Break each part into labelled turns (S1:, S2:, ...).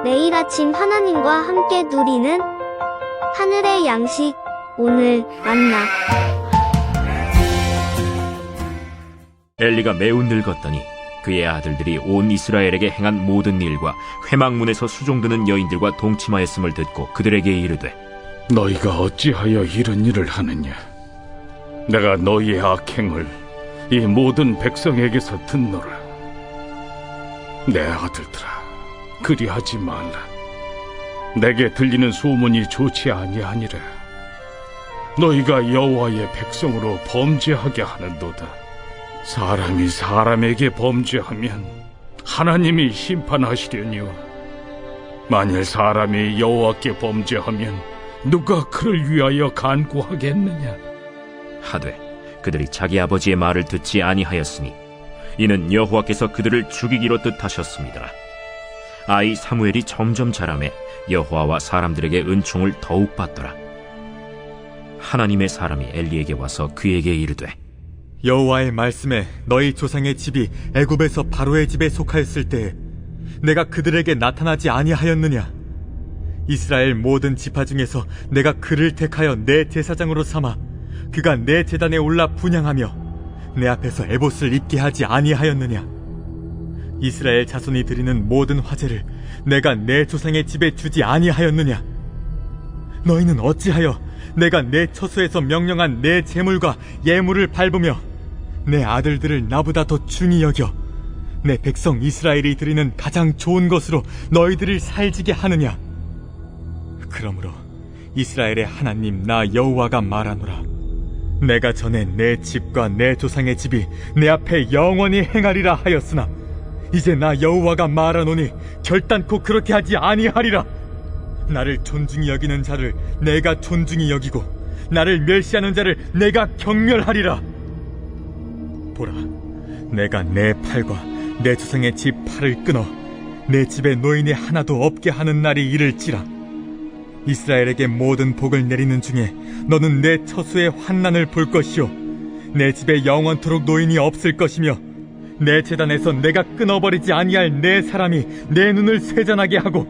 S1: 매일 아침 하나님과 함께 누리는 하늘의 양식, 오늘 만나.
S2: 엘리가 매우 늙었더니 그의 아들들이 온 이스라엘에게 행한 모든 일과 회막문에서 수종드는 여인들과 동침하였음을 듣고 그들에게 이르되,
S3: 너희가 어찌하여 이런 일을 하느냐? 내가 너희의 악행을 이 모든 백성에게서 듣노라. 내 아들들아, 그리하지 말라. 내게 들리는 소문이 좋지 아니하니라. 너희가 여호와의 백성으로 범죄하게 하는도다. 사람이 사람에게 범죄하면 하나님이 심판하시려니와, 만일 사람이 여호와께 범죄하면 누가 그를 위하여 간구하겠느냐?
S2: 하되 그들이 자기 아버지의 말을 듣지 아니하였으니 이는 여호와께서 그들을 죽이기로 뜻하셨습니다. 아이 사무엘이 점점 자라매 여호와와 사람들에게 은총을 더욱 받더라. 하나님의 사람이 엘리에게 와서 그에게 이르되,
S4: 여호와의 말씀에 너희 조상의 집이 애굽에서 바로의 집에 속하였을 때에 내가 그들에게 나타나지 아니하였느냐? 이스라엘 모든 지파 중에서 내가 그를 택하여 내 제사장으로 삼아 그가 내 제단에 올라 분향하며 내 앞에서 에봇을 입게 하지 아니하였느냐? 이스라엘 자손이 드리는 모든 화제를 내가 내 조상의 집에 주지 아니하였느냐? 너희는 어찌하여 내가 내 처소에서 명령한 내 제물과 예물을 밟으며 내 아들들을 나보다 더 중히 여겨 내 백성 이스라엘이 드리는 가장 좋은 것으로 너희들을 살지게 하느냐? 그러므로 이스라엘의 하나님 나 여호와가 말하노라. 내가 전에 내 집과 내 조상의 집이 내 앞에 영원히 행하리라 하였으나 이제 나 여호와가 말하노니 결단코 그렇게 하지 아니하리라. 나를 존중히 여기는 자를 내가 존중히 여기고 나를 멸시하는 자를 내가 경멸하리라. 보라, 내가 내 팔과 내 조상의 집 팔을 끊어 내 집에 노인이 하나도 없게 하는 날이 이를지라. 이스라엘에게 모든 복을 내리는 중에 너는 내 처소의 환난을 볼 것이요 내 집에 영원토록 노인이 없을 것이며 내 제단에서 내가 끊어버리지 아니할 내 사람이 내 눈을 쇠잔하게 하고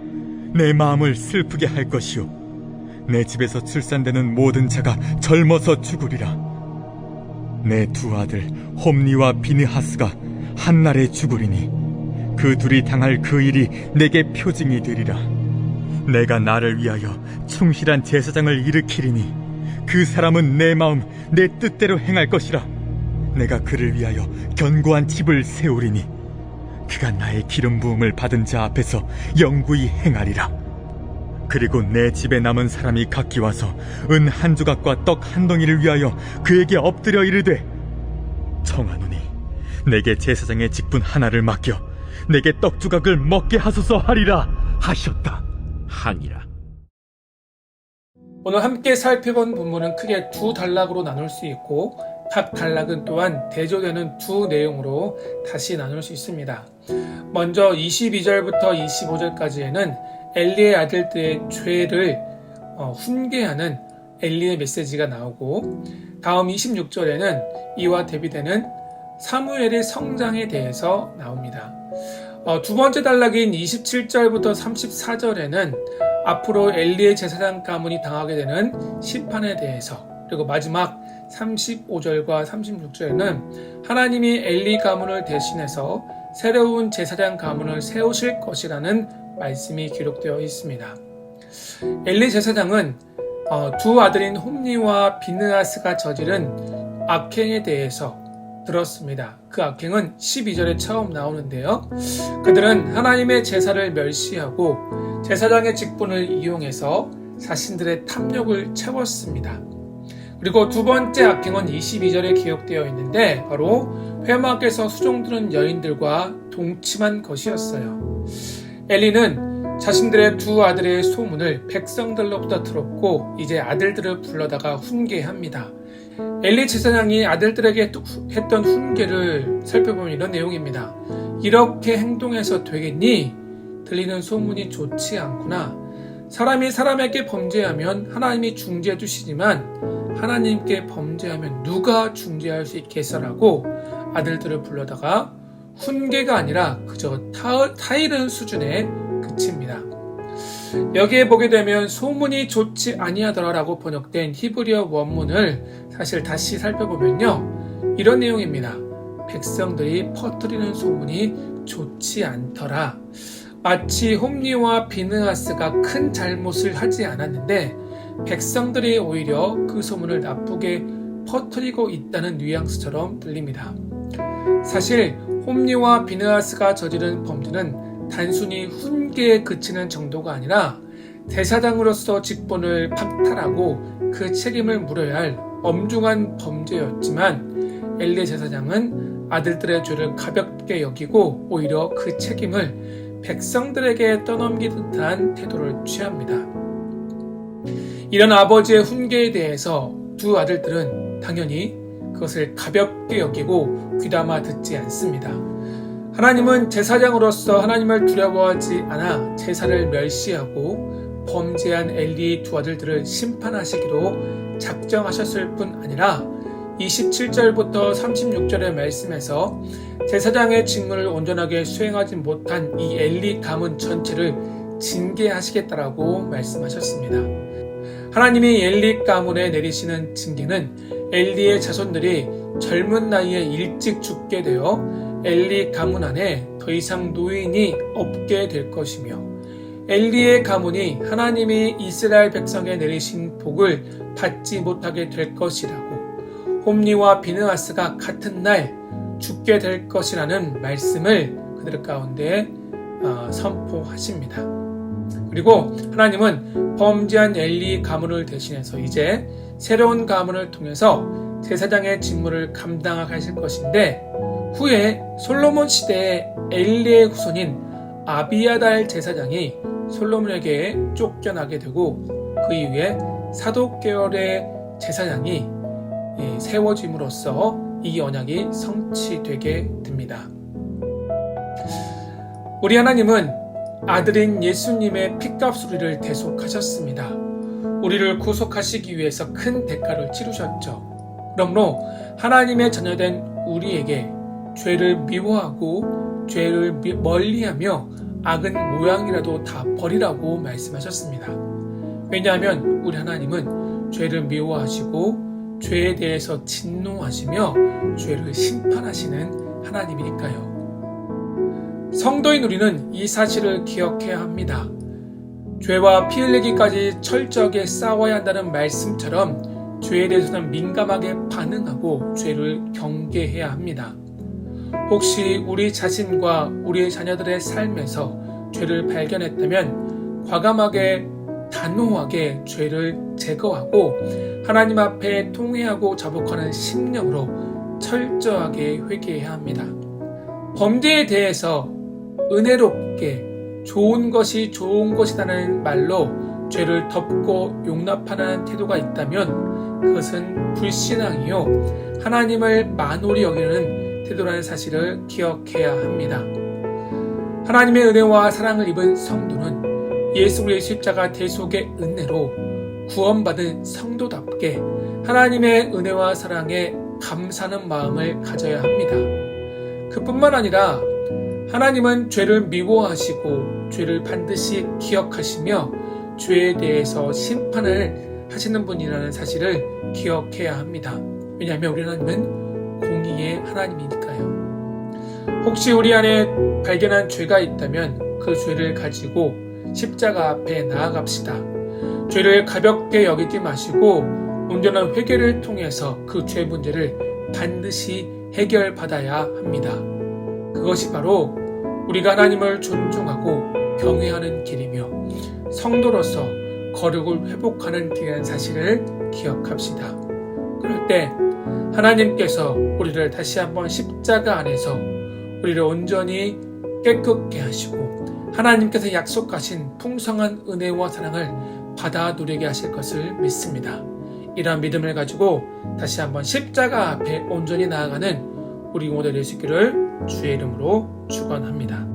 S4: 내 마음을 슬프게 할 것이요 내 집에서 출산되는 모든 자가 젊어서 죽으리라. 내 두 아들 홈니와 비느하스가 한날에 죽으리니 그 둘이 당할 그 일이 내게 표징이 되리라. 내가 나를 위하여 충실한 제사장을 일으키리니 그 사람은 내 마음 내 뜻대로 행할 것이라. 내가 그를 위하여 견고한 집을 세우리니 그가 나의 기름 부음을 받은 자 앞에서 영구히 행하리라. 그리고 내 집에 남은 사람이 각기 와서 은 한 조각과 떡 한 덩이를 위하여 그에게 엎드려 이르되, 청하노니 내게 제사장의 직분 하나를 맡겨 내게 떡 조각을 먹게 하소서 하리라 하셨다.
S2: 하니라.
S5: 오늘 함께 살펴본 본문은 크게 두 단락으로 나눌 수 있고 각 단락은 또한 대조되는 두 내용으로 다시 나눌 수 있습니다. 먼저 22절부터 25절까지에는 엘리의 아들들의 죄를 훈계하는 엘리의 메시지가 나오고, 다음 26절에는 이와 대비되는 사무엘의 성장에 대해서 나옵니다. 두 번째 단락인 27절부터 34절에는 앞으로 엘리의 제사장 가문이 당하게 되는 심판에 대해서, 그리고 마지막 35절과 36절에는 하나님이 엘리 가문을 대신해서 새로운 제사장 가문을 세우실 것이라는 말씀이 기록되어 있습니다. 엘리 제사장은 두 아들인 홈니와 비느하스가 저지른 악행에 대해서 들었습니다. 그 악행은 12절에 처음 나오는데요. 그들은 하나님의 제사를 멸시하고 제사장의 직분을 이용해서 자신들의 탐욕을 채웠습니다. 그리고 두 번째 악행은 22절에 기록되어 있는데 바로 회막에서 수종드는 여인들과 동침한 것이었어요. 엘리는 자신들의 두 아들의 소문을 백성들로부터 들었고 이제 아들들을 불러다가 훈계합니다. 엘리 제사장이 아들들에게 했던 훈계를 살펴보면 이런 내용입니다. 이렇게 행동해서 되겠니? 들리는 소문이 좋지 않구나. 사람이 사람에게 범죄하면 하나님이 중재해 주시지만 하나님께 범죄하면 누가 중재할 수 있겠어라고 아들들을 불러다가 훈계가 아니라 그저 타이른 수준에 그칩니다. 여기에 보게 되면 소문이 좋지 아니하더라라고 번역된 히브리어 원문을 사실 다시 살펴보면요, 이런 내용입니다. 백성들이 퍼뜨리는 소문이 좋지 않더라. 마치 홈리와 비느하스가 큰 잘못을 하지 않았는데 백성들이 오히려 그 소문을 나쁘게 퍼뜨리고 있다는 뉘앙스처럼 들립니다. 사실 홈리와 비느하스가 저지른 범죄는 단순히 훈계에 그치는 정도가 아니라 제사장으로서 직분을 박탈하고 그 책임을 물어야 할 엄중한 범죄였지만 엘리 제사장은 아들들의 죄를 가볍게 여기고 오히려 그 책임을 백성들에게 떠넘기는 듯한 태도를 취합니다. 이런 아버지의 훈계에 대해서 두 아들들은 당연히 그것을 가볍게 여기고 귀담아 듣지 않습니다. 하나님은 제사장으로서 하나님을 두려워하지 않아 제사를 멸시하고 범죄한 엘리의 두 아들들을 심판하시기로 작정하셨을 뿐 아니라 27절부터 36절의 말씀에서 제사장의 직무를 온전하게 수행하지 못한 이 엘리 가문 전체를 징계하시겠다라고 말씀하셨습니다. 하나님이 엘리 가문에 내리시는 징계는 엘리의 자손들이 젊은 나이에 일찍 죽게 되어 엘리 가문 안에 더 이상 노인이 없게 될 것이며 엘리의 가문이 하나님이 이스라엘 백성에 내리신 복을 받지 못하게 될 것이라고 홈리와 비느하스가 같은 날 죽게 될 것이라는 말씀을 그들 가운데 선포하십니다. 그리고 하나님은 범죄한 엘리 가문을 대신해서 이제 새로운 가문을 통해서 제사장의 직무를 감당하실 것인데 후에 솔로몬 시대에 엘리의 후손인 아비아달 제사장이 솔로몬에게 쫓겨나게 되고 그 이후에 사독 계열의 제사장이 세워짐으로써 이 언약이 성취되게 됩니다. 우리 하나님은 아들인 예수님의 핏값으로 우리를 대속하셨습니다. 우리를 구속하시기 위해서 큰 대가를 치르셨죠. 그러므로 하나님의 자녀된 우리에게 죄를 미워하고 죄를 멀리하며 악은 모양이라도 다 버리라고 말씀하셨습니다. 왜냐하면 우리 하나님은 죄를 미워하시고 죄에 대해서 진노하시며 죄를 심판하시는 하나님이니까요. 성도인 우리는 이 사실을 기억해야 합니다. 죄와 피 흘리기까지 철저하게 싸워야 한다는 말씀처럼 죄에 대해서는 민감하게 반응하고 죄를 경계해야 합니다. 혹시 우리 자신과 우리의 자녀들의 삶에서 죄를 발견했다면 과감하게 단호하게 죄를 제거하고 하나님 앞에 통회하고 자복하는 심령으로 철저하게 회개해야 합니다. 범죄에 대해서 은혜롭게 좋은 것이 좋은 것이라는 말로 죄를 덮고 용납하는 태도가 있다면 그것은 불신앙이요 하나님을 만홀히 여기는 태도라는 사실을 기억해야 합니다. 하나님의 은혜와 사랑을 입은 성도는 예수 그리스도의 십자가 대속의 은혜로 구원받은 성도답게 하나님의 은혜와 사랑에 감사하는 마음을 가져야 합니다. 그뿐만 아니라 하나님은 죄를 미워하시고 죄를 반드시 기억하시며 죄에 대해서 심판을 하시는 분이라는 사실을 기억해야 합니다. 왜냐하면 우리 하나님은 공의의 하나님이니까요. 혹시 우리 안에 발견한 죄가 있다면 그 죄를 가지고 십자가 앞에 나아갑시다. 죄를 가볍게 여기지 마시고 온전한 회개를 통해서 그 죄 문제를 반드시 해결받아야 합니다. 그것이 바로 우리가 하나님을 존중하고 경외하는 길이며 성도로서 거룩을 회복하는 길이라는 사실을 기억합시다. 그럴 때 하나님께서 우리를 다시 한번 십자가 안에서 우리를 온전히 깨끗게 하시고 하나님께서 약속하신 풍성한 은혜와 사랑을 받아 누리게 하실 것을 믿습니다. 이러한 믿음을 가지고 다시 한번 십자가 앞에 온전히 나아가는 우리 모두 되시기를 주의 이름으로 축원합니다.